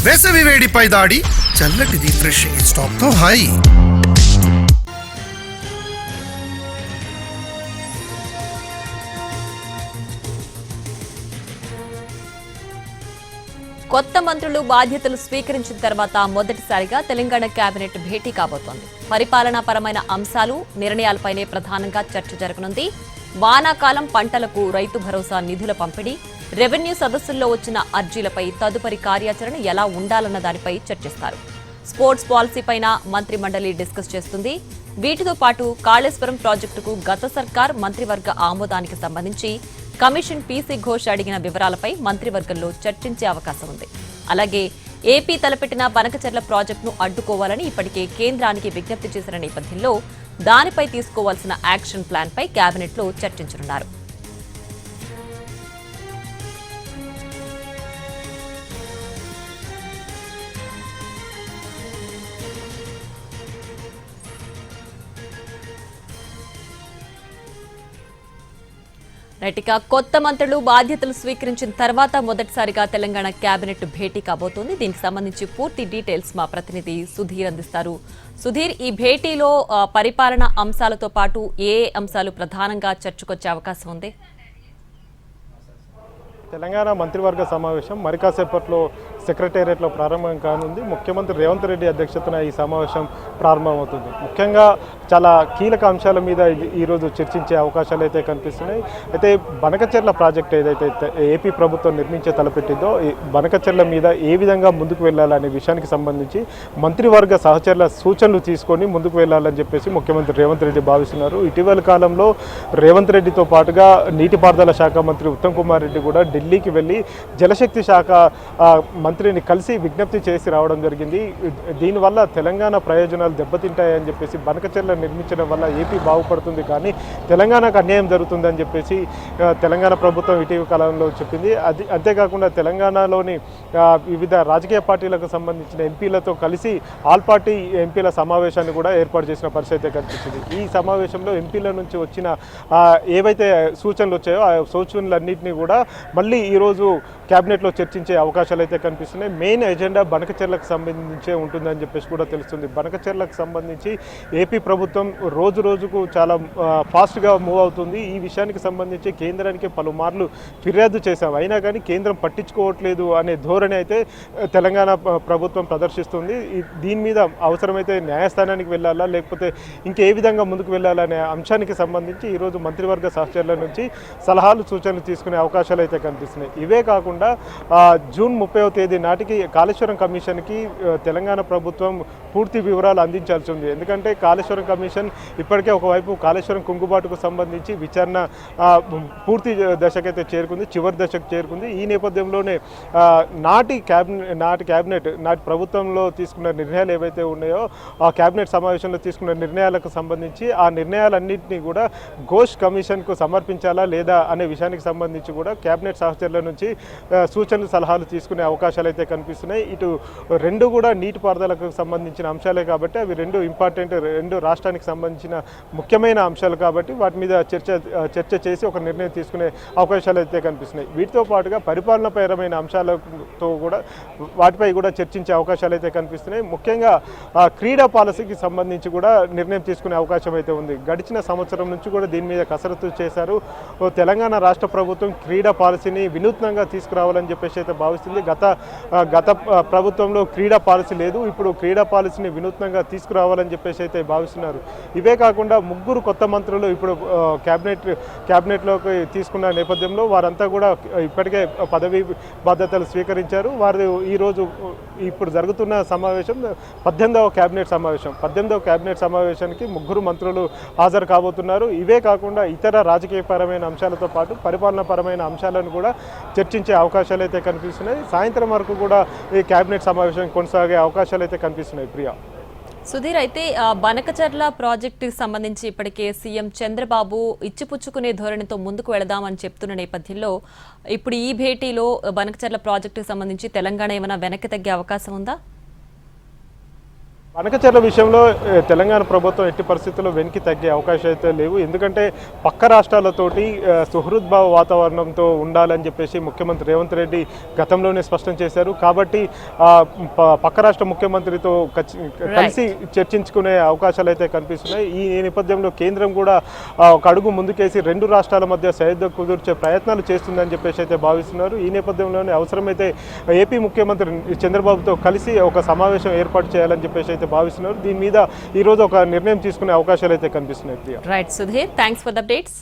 వేసవి వేడిపై దాడి, చల్లటి రిఫ్రెషింగ్ స్టాప్ తో హాయి. కొత్త మంత్రులు బాధ్యతలు స్వీకరించిన తర్వాత మొదటిసారిగా తెలంగాణ కేబినెట్ భేటీ కాబోతోంది. పరిపాలనాపరమైన అంశాలు, నిర్ణయాలపైనే ప్రధానంగా చర్చ జరగనుంది. వానాకాలం పంటలకు రైతు భరోసా నిధుల పంపిణీ, రెవెన్యూ సదస్సుల్లో వచ్చిన అర్జీలపై తదుపరి కార్యాచరణ ఎలా ఉండాలన్న దానిపై చర్చిస్తారు. స్పోర్ట్స్ పాలసీపైన మంత్రి మండలి డిస్కస్ చేస్తుంది. వీటితో పాటు కాళేశ్వరం ప్రాజెక్టుకు గత సర్కార్ మంత్రివర్గ ఆమోదానికి సంబంధించి కమిషన్ పీసీ ఘోష్ అడిగిన వివరాలపై మంత్రివర్గంలో చర్చించే అవకాశం ఉంది. అలాగే ఏపీ తలపెట్టిన బనకచెర్ల ప్రాజెక్టును అడ్డుకోవాలని ఇప్పటికే కేంద్రానికి విజ్ఞప్తి చేసిన నేపథ్యంలో దానిపై తీసుకోవాల్సిన యాక్షన్ ప్లాన్పై కేబినెట్లో చర్చించనున్నారు. రైట్గా కొత్త మంత్రులు బాధ్యతలు స్వీకరించిన తర్వాత మొదటిసారిగా తెలంగాణ కేబినెట్ భేటీ కాబోతోంది. దీనికి సంబంధించి పూర్తి డీటెయిల్స్ మా ప్రతినిధి సుధీర్ అందిస్తారు. సుధీర్, ఈ భేటీలో పరిపాలన అంశాలతో పాటు ఏ అంశాలు ప్రధానంగా చర్చకొచ్చే అవకాశం ఉంది? తెలంగాణ మంత్రివర్గ సమావేశం మరి కాసేపట్లో సెక్రటేరియట్లో ప్రారంభం కానుంది. ముఖ్యమంత్రి రేవంత్ రెడ్డి అధ్యక్షతన ఈ సమావేశం ప్రారంభమవుతుంది. ముఖ్యంగా చాలా కీలక అంశాల మీద ఈరోజు చర్చించే అవకాశాలు అయితే కనిపిస్తున్నాయి. అయితే బనకచెర్ల ప్రాజెక్ట్ ఏదైతే ఏపీ ప్రభుత్వం నిర్మించే తలపెట్టిందో ఈ బనకచెర్ల మీద ఏ విధంగా ముందుకు వెళ్ళాలనే విషయానికి సంబంధించి మంత్రివర్గ సహచరుల సూచనలు తీసుకొని ముందుకు వెళ్ళాలని చెప్పేసి ముఖ్యమంత్రి రేవంత్ రెడ్డి భావిస్తున్నారు. ఇటీవల కాలంలో రేవంత్ రెడ్డితో పాటుగా నీటిపారుదల శాఖ మంత్రి ఉత్తమ్ కుమార్ రెడ్డి కూడా ఢిల్లీకి వెళ్ళి జలశక్తి శాఖ మంత్రిని కలిసి విజ్ఞప్తి చేసి రావడం జరిగింది. దీనివల్ల తెలంగాణ ప్రయోజనాలు దెబ్బతింటాయని చెప్పేసి బనకచెర్ల నిర్మించడం వల్ల ఏపీ బాగుపడుతుంది, కానీ తెలంగాణకు అన్యాయం జరుగుతుందని చెప్పేసి తెలంగాణ ప్రభుత్వం ఇటీవల కాలంలో చెప్పింది. అంతేకాకుండా తెలంగాణలోని వివిధ రాజకీయ పార్టీలకు సంబంధించిన ఎంపీలతో కలిసి ఆల్ పార్టీ ఎంపీల సమావేశాన్ని కూడా ఏర్పాటు చేసిన పరిస్థితి కనిపించింది. ఈ సమావేశంలో ఎంపీల నుంచి వచ్చిన ఏవైతే సూచనలు వచ్చాయో ఆ సూచనలన్నింటినీ కూడా మళ్ళీ ఈరోజు క్యాబినెట్లో చర్చించే అవకాశాలు అయితే కనిపిస్తున్నాయి. మెయిన్ ఎజెండా బనకచెర్లకు సంబంధించే ఉంటుందని చెప్పేసి కూడా తెలుస్తుంది. బనకచెర్లకు సంబంధించి ఏపీ ప్రభుత్వం రోజు రోజుకు చాలా ఫాస్ట్గా మూవ్ అవుతుంది. ఈ విషయానికి సంబంధించి కేంద్రానికి పలుమార్లు ఫిర్యాదు చేశాం, అయినా కానీ కేంద్రం పట్టించుకోవట్లేదు అనే ధోరణి అయితే తెలంగాణ ప్రభుత్వం ప్రదర్శిస్తుంది. దీని మీద అవసరమైతే న్యాయస్థానానికి వెళ్ళాలా లేకపోతే ఇంకే విధంగా ముందుకు వెళ్ళాలనే అంశానికి సంబంధించి ఈరోజు మంత్రివర్గ సహచరుల నుంచి సలహాలు సూచనలు తీసుకునే అవకాశాలు అయితే కనిపిస్తున్నాయి. ఇవే కాకుండా జూన్ 30వ తేదీ నాటికి కాళేశ్వరం కమిషన్కి తెలంగాణ ప్రభుత్వం పూర్తి వివరాలు అందించాల్సి ఉంది. ఎందుకంటే కాళేశ్వరం కమిషన్ ఇప్పటికే ఒకవైపు కాళేశ్వరం కుంగుబాటుకు సంబంధించి విచారణ పూర్తి దశకైతే చేరుకుంది, చివరి దశకు చేరుకుంది. ఈ నేపథ్యంలోనే నాటి క్యాబినెట్ నాటి ప్రభుత్వంలో తీసుకున్న నిర్ణయాలు ఏవైతే ఉన్నాయో ఆ క్యాబినెట్ సమావేశంలో తీసుకున్న నిర్ణయాలకు సంబంధించి ఆ నిర్ణయాలన్నింటినీ కూడా ఘోష్ కమిషన్కు సమర్పించాలా లేదా అనే విషయానికి సంబంధించి కూడా క్యాబినెట్ సహచరుల నుంచి సూచనలు సలహాలు తీసుకునే అవకాశాలు అయితే కనిపిస్తున్నాయి. ఇటు రెండు కూడా నీటిపారుదలకు సంబంధించిన అంశాలే కాబట్టి అవి రెండు ఇంపార్టెంట్, రెండు రాష్ట్రానికి సంబంధించిన ముఖ్యమైన అంశాలు కాబట్టి వాటి మీద చర్చ చేసి ఒక నిర్ణయం తీసుకునే అవకాశాలు అయితే కనిపిస్తున్నాయి. వీటితో పాటుగా పరిపాలనపరమైన అంశాలతో కూడా వాటిపై కూడా చర్చించే అవకాశాలు అయితే కనిపిస్తున్నాయి. ముఖ్యంగా క్రీడా పాలసీకి సంబంధించి కూడా నిర్ణయం తీసుకునే అవకాశం అయితే ఉంది. గడిచిన సంవత్సరం నుంచి కూడా దీని మీద కసరత్తు చేశారు. తెలంగాణ రాష్ట్ర ప్రభుత్వం క్రీడా పాలసీని వినూత్నంగా తీసుకురావాలని చెప్పేసి అయితే భావిస్తుంది. గత ప్రభుత్వంలో క్రీడా పాలసీ లేదు, ఇప్పుడు క్రీడా పాలసీని వినూత్నంగా తీసుకురావాలని చెప్పేసి అయితే భావిస్తున్నారు. ఇవే కాకుండా ముగ్గురు కొత్త మంత్రులు ఇప్పుడు క్యాబినెట్లోకి తీసుకున్న నేపథ్యంలో వారంతా కూడా ఇప్పటికే పదవీ బాధ్యతలు స్వీకరించారు. వారు ఈరోజు ఇప్పుడు జరుగుతున్న సమావేశం 18వ క్యాబినెట్ సమావేశానికి ముగ్గురు మంత్రులు హాజరు కాబోతున్నారు. ఇవే కాకుండా ఇతర రాజకీయపరమైన అంశాలతో పాటు పరిపాలనాపరమైన అంశాలను కూడా చర్చించే అవకాశాలు అయితే కనిపిస్తున్నాయి. సాయంత్రం వరకు కూడా ఈ కేబినెట్ సమావేశం కొనసాగే అవకాశాలు అయితే కనిపిస్తున్నాయి. ప్రియా, సుధీర్, అయితే బనకచెర్ల ప్రాజెక్టుకి సంబంధించి ఇప్పటికే సీఎం చంద్రబాబు ఇచ్చిపుచ్చుకునే ధోరణితో ముందుకు వెళదామని చెప్తున్న నేపథ్యంలో ఇప్పుడు ఈ భేటీలో బనకచెర్ల ప్రాజెక్టుకి సంబంధించి తెలంగాణ ఏమైనా వెనక్కి తగ్గే అవకాశం ఉందా? అనకచర్ల విషయంలో తెలంగాణ ప్రభుత్వం ఎట్టి పరిస్థితుల్లో వెనక్కి తగ్గే అవకాశాలు అయితే లేవు. ఎందుకంటే పక్క రాష్ట్రాలతోటి సుహృద్భావ వాతావరణంతో ఉండాలని చెప్పేసి ముఖ్యమంత్రి రేవంత్ రెడ్డి గతంలోనే స్పష్టం చేశారు. కాబట్టి పక్క రాష్ట్ర ముఖ్యమంత్రితో కలిసి చర్చించుకునే అవకాశాలు అయితే కనిపిస్తున్నాయి. ఈ నేపథ్యంలో కేంద్రం కూడా ఒక అడుగు ముందుకేసి రెండు రాష్ట్రాల మధ్య సయోధ్య కుదుర్చే ప్రయత్నాలు చేస్తుందని చెప్పేసి అయితే భావిస్తున్నారు. ఈ నేపథ్యంలోనే అవసరమైతే ఏపీ ముఖ్యమంత్రి చంద్రబాబుతో కలిసి ఒక సమావేశం ఏర్పాటు చేయాలని చెప్పేసి అయితే భావిస్తున్నారు. దీని మీద ఈ రోజు ఒక నిర్ణయం తీసుకునే అవకాశాలు అయితే కనిపిస్తున్నాయి. Right Sudheer, thanks for the updates.